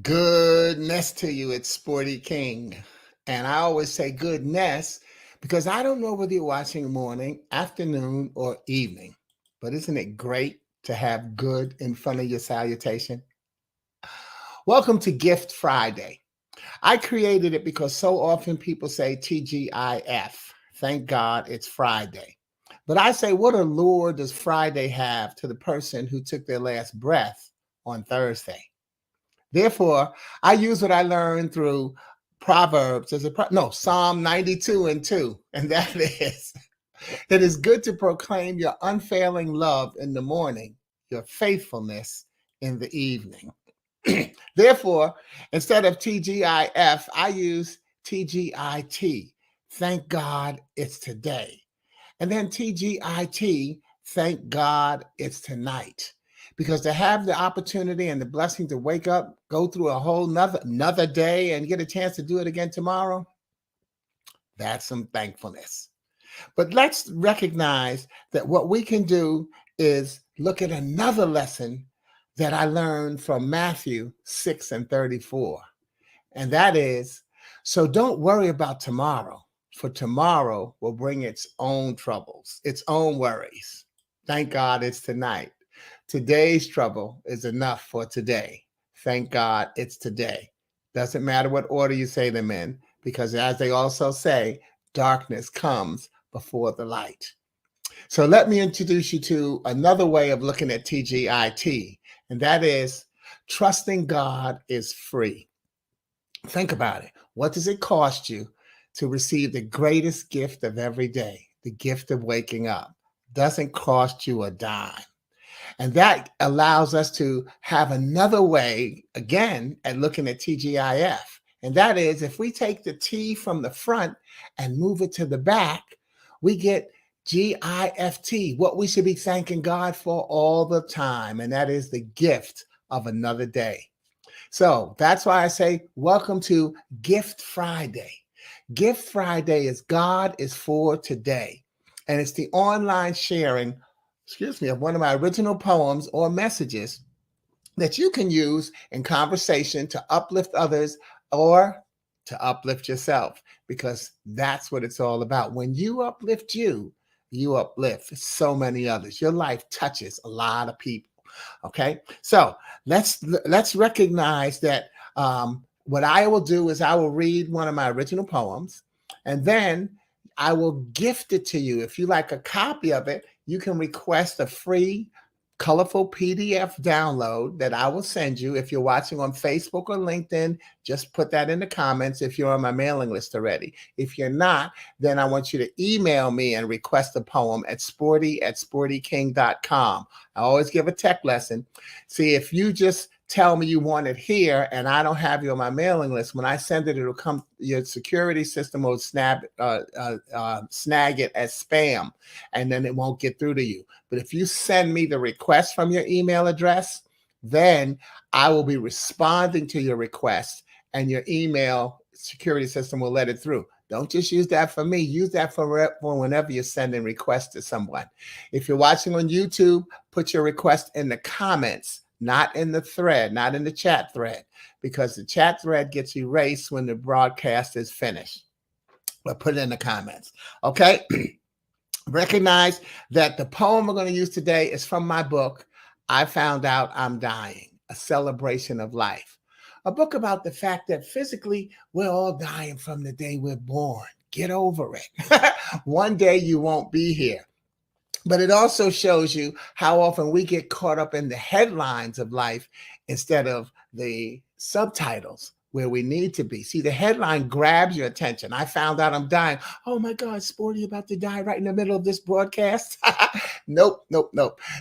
Goodness to you, it's Sporty King. And I always say goodness because I don't know whether you're watching morning, afternoon, or evening. But isn't it great to have good in front of your salutation? Welcome to Gift Friday. I created it because so often people say TGIF. Thank God it's Friday. But I say, what allure does Friday have to the person who took their last breath on Thursday? Therefore, I use what I learned through Proverbs Psalm 92 and 2. And that is, it is good to proclaim your unfailing love in the morning, your faithfulness in the evening. Therefore, instead of TGIF, I use TGIT. Thank God it's today. And then TGIT, thank God it's tonight. Because to have the opportunity and the blessing to wake up, go through a whole another day and get a chance to do it again tomorrow, that's some thankfulness. But let's recognize that what we can do is look at another lesson that I learned from Matthew 6 and 34. And that is, so don't worry about tomorrow, for tomorrow will bring its own troubles, its own worries. Thank God it's tonight. Today's trouble is enough for today. Thank God it's today. Doesn't matter what order you say them in, because as they also say, darkness comes before the light. So let me introduce you to another way of looking at TGIT, and that is trusting God is free. Think about it. What does it cost you to receive the greatest gift of every day, the gift of waking up? Doesn't cost you a dime. And that allows us to have another way, again, at looking at TGIF. And that is if we take the T from the front and move it to the back, we get GIFT, what we should be thanking God for all the time. And that is the gift of another day. So that's why I say, welcome to Gift Friday. Gift Friday is God is for today. And it's the online sharing, of one of my original poems or messages that you can use in conversation to uplift others or to uplift yourself, because that's what it's all about. When you uplift you uplift so many others. Your life touches a lot of people. Okay, so let's recognize that what I will do is I will read one of my original poems, and then I will gift it to you. If you like a copy of it, you can request a free colorful PDF download that I will send you. If you're watching on Facebook or LinkedIn, just put that in the comments if you're on my mailing list already. If you're not, then I want you to email me and request a poem at sporty@sportyking.com. I always give a tech lesson. See, if you just tell me you want it here and I don't have you on my mailing list, when I send it, it'll come, your security system will snag it as spam, and then it won't get through to you. But if you send me the request from your email address, then I will be responding to your request and your email security system will let it through. Don't just use that for me. Use that for whenever you're sending requests to someone. If you're watching on YouTube, put your request in the comments, not in the thread, not in the chat thread, because the chat thread gets erased when the broadcast is finished. But put it in the comments. Okay? Recognize that the poem we're going to use today is from my book, I Found Out I'm Dying, A Celebration of Life. A book about the fact that physically we're all dying from the day we're born. Get over it. One day you won't be here. But it also shows you how often we get caught up in the headlines of life instead of the subtitles where we need to be. See, the headline grabs your attention. I found out I'm dying. Oh my God, Sporty about to die right in the middle of this broadcast. Nope.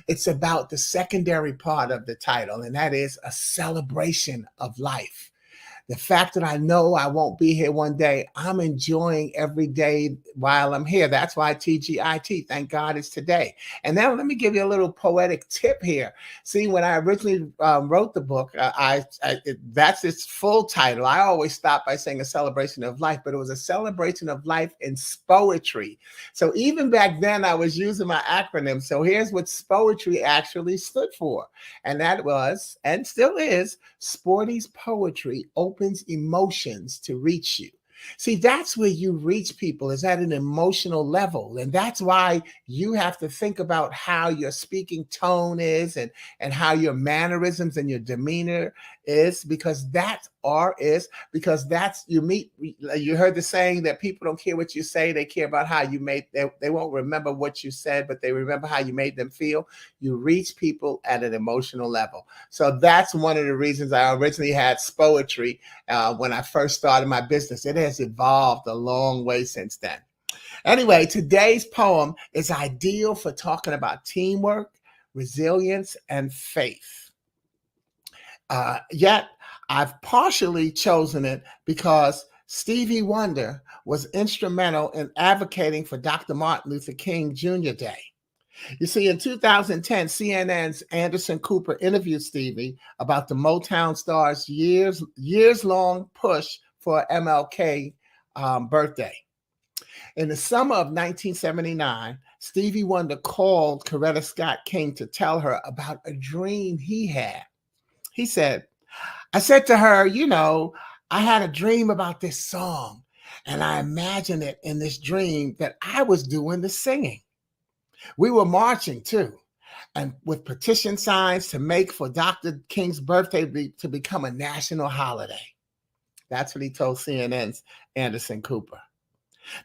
It's about the secondary part of the title, and that is a celebration of life. The fact that I know I won't be here one day, I'm enjoying every day while I'm here. That's why TGIT, thank God it's today. And now let me give you a little poetic tip here. See, when I originally wrote the book, that's its full title. I always stop by saying a celebration of life, but it was a celebration of life in poetry. So even back then, I was using my acronym. So here's what poetry actually stood for. And that was, and still is, Sporty's poetry opens emotions to reach you. See, that's where you reach people, is at an emotional level. And that's why you have to think about how your speaking tone is, and how your mannerisms and your demeanor is, because that's you heard the saying that people don't care what you say, they care about how you made they won't remember what you said, but they remember how you made them feel. You reach people at an emotional level. So that's one of the reasons I originally had poetry when I first started my business. It has evolved a long way since then. Anyway, today's poem is ideal for talking about teamwork, resilience, and faith. Yet, I've partially chosen it because Stevie Wonder was instrumental in advocating for Dr. Martin Luther King Jr. Day. You see, in 2010, CNN's Anderson Cooper interviewed Stevie about the Motown star's years-long push for MLK birthday. In the summer of 1979, Stevie Wonder called Coretta Scott King to tell her about a dream he had. He said, I said to her, I had a dream about this song, and I imagined it in this dream that I was doing the singing. We were marching too, and with petition signs to make for Dr. King's birthday to become a national holiday. That's what he told CNN's Anderson Cooper.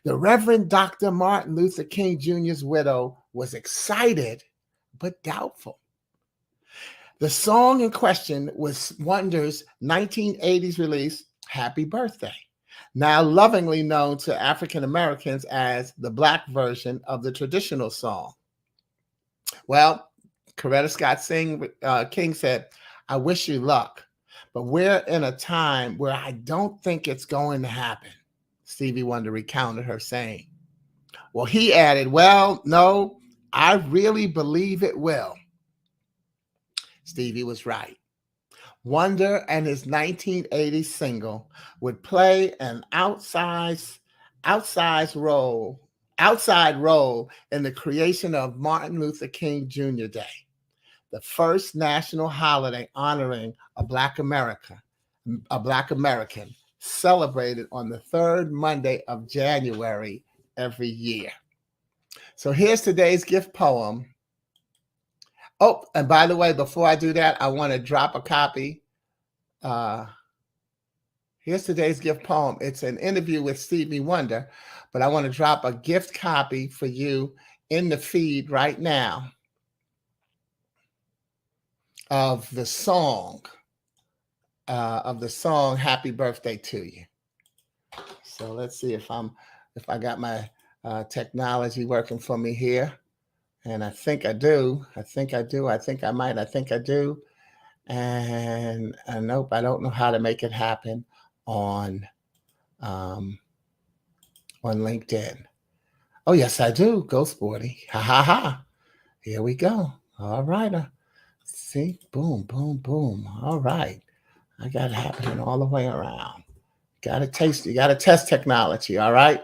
The Reverend Dr. Martin Luther King Jr.'s widow was excited, but doubtful. The song in question was Wonder's 1980s release, Happy Birthday, now lovingly known to African Americans as the Black version of the traditional song. Well, Coretta Scott King said, I wish you luck, but we're in a time where I don't think it's going to happen, Stevie Wonder recounted her saying. Well, he added, well, no, I really believe it will. Stevie was right. Wonder and his 1980 single would play an outside role in the creation of Martin Luther King Jr. Day, the first national holiday honoring a Black American celebrated on the third Monday of January every year. So here's today's gift poem. Oh, and by the way, before I do that, I want to drop a copy. Here's today's gift poem. It's an interview with Stevie Wonder, but I want to drop a gift copy for you in the feed right now of the song Happy Birthday to You. So let's see if I got my technology working for me here. And I think I do. I think I do. I think I might. I think I do. And nope, I don't know how to make it happen on LinkedIn. Oh, yes, I do. Go Sporty. Ha ha ha. Here we go. All right. See, boom, boom, boom. All right. I got it happening all the way around. You got to test technology. All right.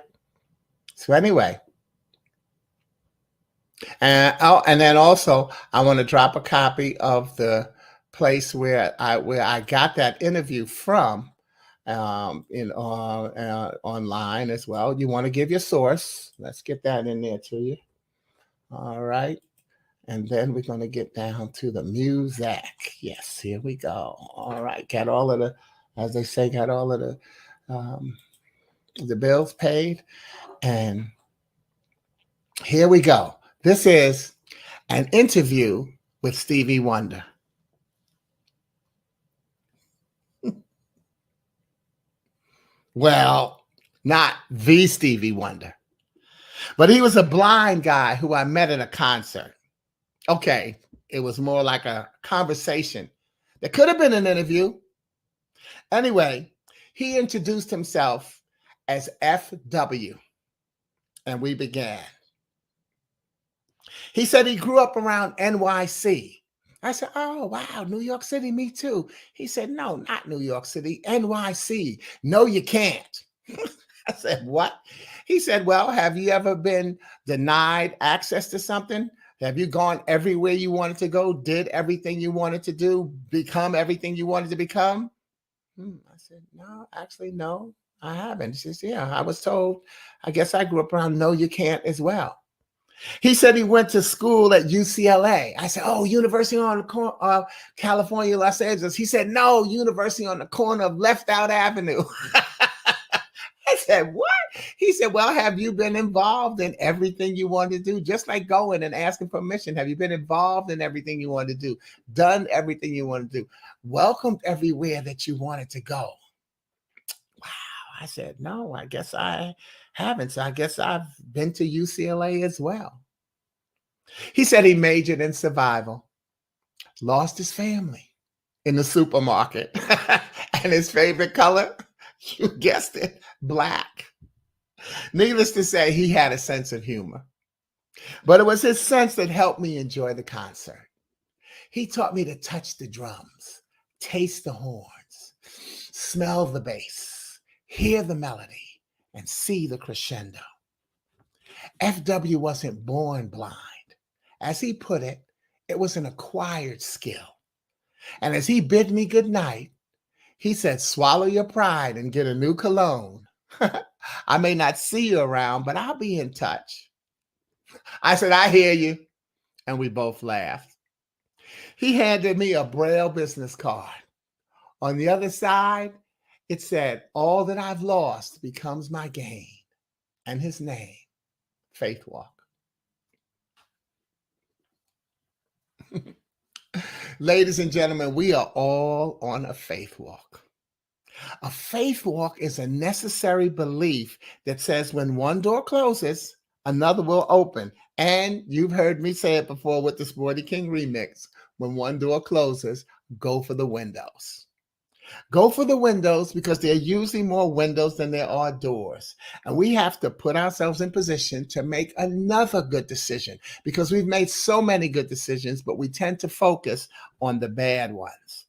So anyway. And then also, I want to drop a copy of the place where I got that interview from, online as well. You want to give your source. Let's get that in there to you. All right. And then we're going to get down to the music. Yes, here we go. All right. Got all of the, as they say, got all of the bills paid. And here we go. This is an interview with Stevie Wonder. Well, not the Stevie Wonder, but he was a blind guy who I met at a concert. Okay, it was more like a conversation that could have been an interview. Anyway, He introduced himself as FW, and we began. He said he grew up around NYC. I said, oh, wow, New York City, me too. He said, no, not New York City, NYC. No, you can't. I said, what? He said, well, have you ever been denied access to something? Have you gone everywhere you wanted to go, did everything you wanted to do, become everything you wanted to become? I said, no, actually, no, I haven't. He says, yeah, I was told, I guess I grew up around no, you can't as well. He said he went to school at UCLA. I said, oh, University on the corner of California, Los Angeles. He said, no, University on the corner of Left Out Avenue. I said, what? He said, well, have you been involved in everything you wanted to do? Just like going and asking permission. Have you been involved in everything you wanted to do? Done everything you wanted to do? Welcomed everywhere that you wanted to go? Wow. I said, no, I guess I haven't. So I guess I've been to UCLA as well. He said he majored in survival, lost his family in the supermarket, and his favorite color, you guessed it, black. Needless to say, he had a sense of humor, but it was his sense that helped me enjoy the concert. He taught me to touch the drums, taste the horns, smell the bass, hear the melody, and see the crescendo. FW wasn't born blind. As he put it, it was an acquired skill. And as he bid me good night, he said, swallow your pride and get a new cologne. I may not see you around, but I'll be in touch. I said, I hear you. And we both laughed. He handed me a Braille business card. On the other side, it said, all that I've lost becomes my gain. And his name, Faith Walk. Ladies and gentlemen, we are all on a faith walk. A faith walk is a necessary belief that says when one door closes, another will open. And you've heard me say it before with the Sporty King remix. When one door closes, go for the windows. Go for the windows because there are usually more windows than there are doors. And we have to put ourselves in position to make another good decision because we've made so many good decisions, but we tend to focus on the bad ones.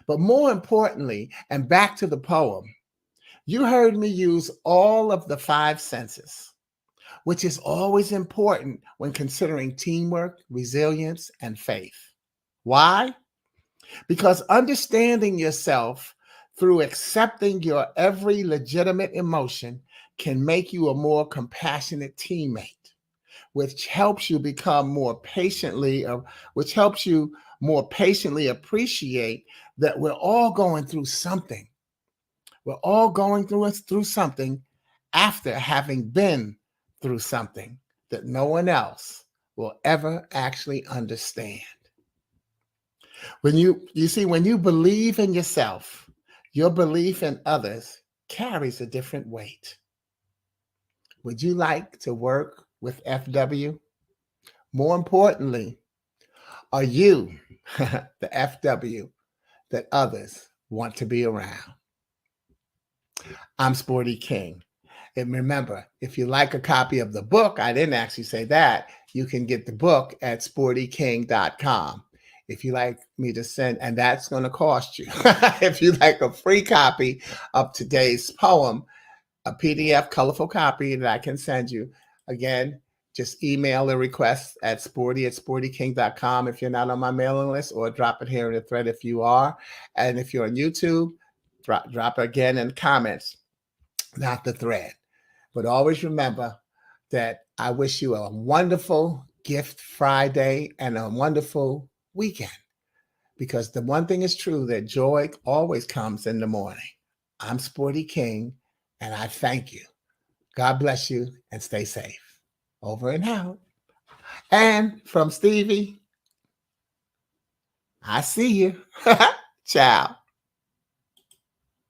But more importantly, and back to the poem, you heard me use all of the 5 senses, which is always important when considering teamwork, resilience, and faith. Why? Because understanding yourself through accepting your every legitimate emotion can make you a more compassionate teammate, which helps you become more patiently, which helps you more patiently appreciate that we're all going through something. We're all going through something after having been through something that no one else will ever actually understand. When you see, when you believe in yourself, your belief in others carries a different weight. Would you like to work with FW? More importantly, are you the FW that others want to be around? I'm Sporty King. And remember, if you like a copy of the book, I didn't actually say that, you can get the book at sportyking.com. If you like me to send, and that's going to cost you. If you like a free copy of today's poem, a PDF colorful copy that I can send you, again, just email a request at sportyking.com if you're not on my mailing list, or drop it here in the thread if you are. And if you're on YouTube, drop it again in comments, not the thread. But always remember that I wish you a wonderful Gift Friday and a wonderful weekend, because the one thing is true, that joy always comes in the morning. I'm Sporty King, and I thank you. God bless you, and stay safe. Over and out. And from Stevie, I see you. Ciao.